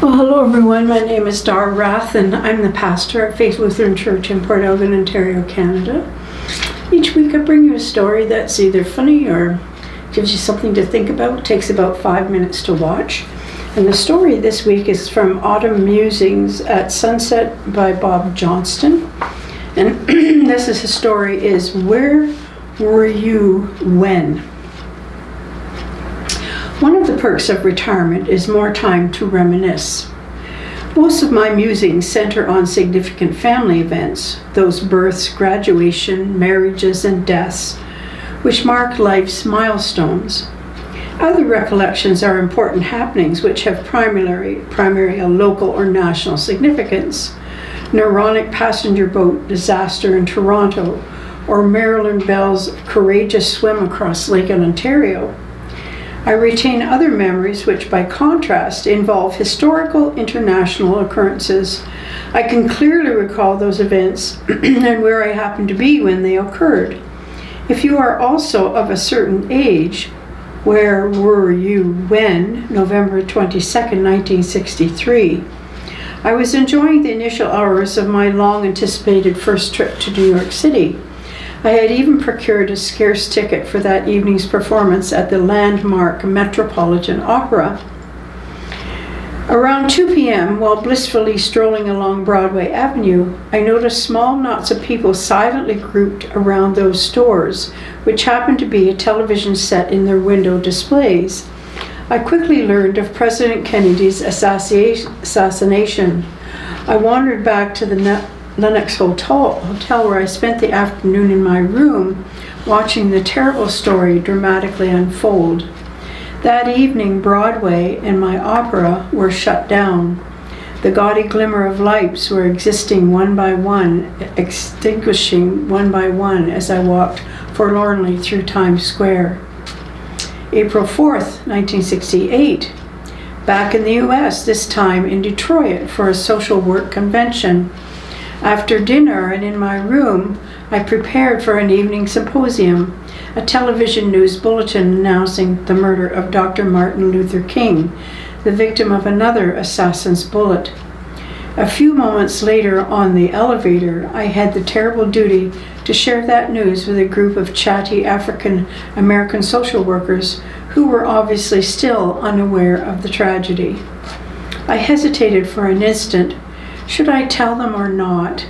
Well, hello everyone. My name is Dar Rath and I'm the pastor at Faith Lutheran Church in Port Elgin, Ontario, Canada. Each week I bring you a story that's either funny or gives you something to think about. It takes about 5 minutes to watch. And the story this week is from Autumn Musings at Sunset by Bob Johnston. And his story is Where Were You When? One of the perks of retirement is more time to reminisce. Most of my musings center on significant family events, those births, graduation, marriages, and deaths, which mark life's milestones. Other recollections are important happenings which have primarily a local or national significance. Neuronic passenger boat disaster in Toronto, or Marilyn Bell's courageous swim across Lake Ontario. I retain other memories which, by contrast, involve historical international occurrences. I can clearly recall those events and where I happened to be when they occurred. If you are also of a certain age, where were you when, November 22nd, 1963? I was enjoying the initial hours of my long-anticipated first trip to New York City. I had even procured a scarce ticket for that evening's performance at the landmark Metropolitan Opera. Around 2 p.m., while blissfully strolling along Broadway Avenue, I noticed small knots of people silently grouped around those stores, which happened to be a television set in their window displays. I quickly learned of President Kennedy's assassination. I wandered back to the Lenox Hotel where I spent the afternoon in my room watching the terrible story dramatically unfold. That evening, Broadway and my opera were shut down. The gaudy glimmer of lights were extinguishing one by one as I walked forlornly through Times Square. April 4th, 1968. Back in the U.S., this time in Detroit for a social work convention. After dinner and in my room, I prepared for an evening symposium, a television news bulletin announcing the murder of Dr. Martin Luther King, the victim of another assassin's bullet. A few moments later on the elevator, I had the terrible duty to share that news with a group of chatty African American social workers who were obviously still unaware of the tragedy. I hesitated for an instant. Should I tell them or not?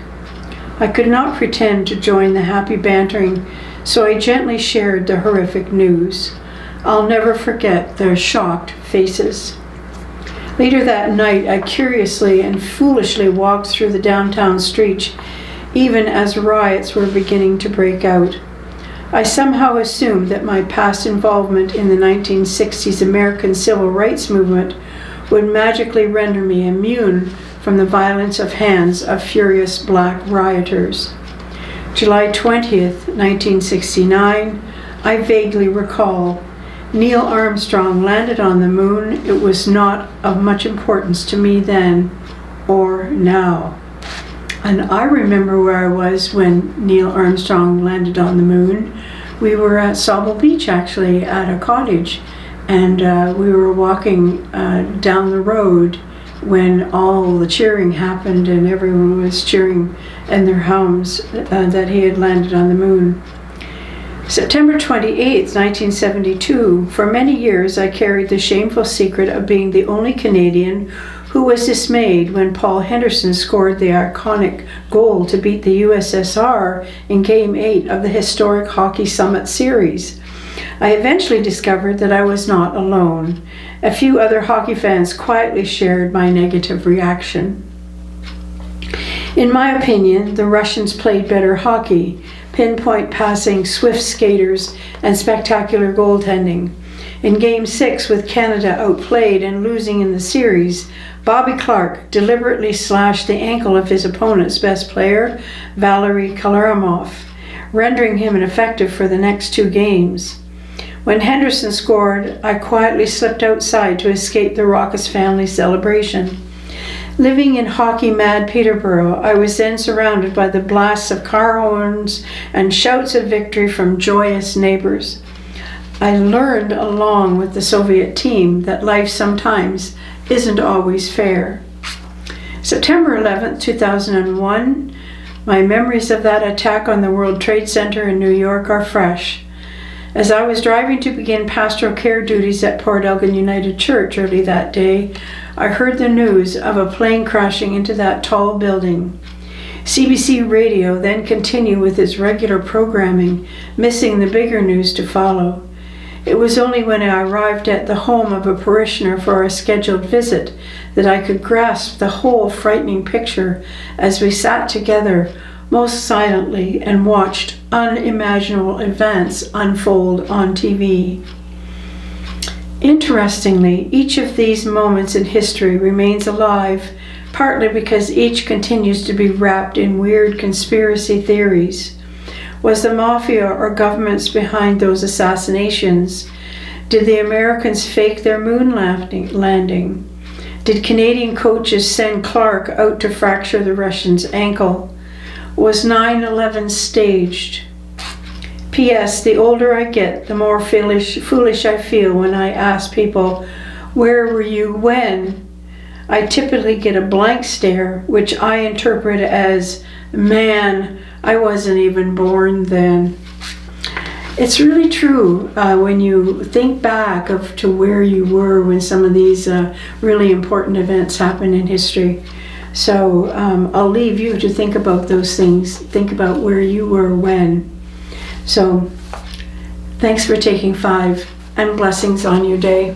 I could not pretend to join the happy bantering, so I gently shared the horrific news. I'll never forget their shocked faces. Later that night, I curiously and foolishly walked through the downtown streets, even as riots were beginning to break out. I somehow assumed that my past involvement in the 1960s American Civil Rights Movement would magically render me immune from the violence of hands of furious black rioters. July 20th, 1969, I vaguely recall. Neil Armstrong landed on the moon. It was not of much importance to me then or now. And I remember where I was when Neil Armstrong landed on the moon. We were at Sauble Beach, actually, at a cottage, and we were walking down the road when all the cheering happened and everyone was cheering in their homes that he had landed on the moon. September 28th, 1972, for many years I carried the shameful secret of being the only Canadian who was dismayed when Paul Henderson scored the iconic goal to beat the USSR in Game 8 of the historic Hockey Summit Series. I eventually discovered that I was not alone. A few other hockey fans quietly shared my negative reaction. In my opinion, the Russians played better hockey, pinpoint passing, swift skaters, and spectacular goaltending. In Game 6, with Canada outplayed and losing in the series, Bobby Clark deliberately slashed the ankle of his opponent's best player, Valery Kalaramov, rendering him ineffective for the next 2 games. When Henderson scored, I quietly slipped outside to escape the raucous family celebration. Living in hockey-mad Peterborough, I was then surrounded by the blasts of car horns and shouts of victory from joyous neighbors. I learned along with the Soviet team that life sometimes isn't always fair. September 11th, 2001, my memories of that attack on the World Trade Center in New York are fresh. As I was driving to begin pastoral care duties at Port Elgin United Church early that day, I heard the news of a plane crashing into that tall building. CBC Radio then continued with its regular programming, missing the bigger news to follow. It was only when I arrived at the home of a parishioner for a scheduled visit that I could grasp the whole frightening picture as we sat together most silently and watched unimaginable events unfold on TV. Interestingly, each of these moments in history remains alive, partly because each continues to be wrapped in weird conspiracy theories. Was the mafia or governments behind those assassinations? Did the Americans fake their moon landing? Did Canadian coaches send Clark out to fracture the Russians' ankle? Was 9/11 staged? P.S. The older I get, the more foolish I feel when I ask people, "Where were you when?" I typically get a blank stare, which I interpret as, "Man, I wasn't even born then." It's really true when you think back to where you were when some of these really important events happened in history. So I'll leave you to think about those things. Think about where you were when. So thanks for taking 5, and blessings on your day.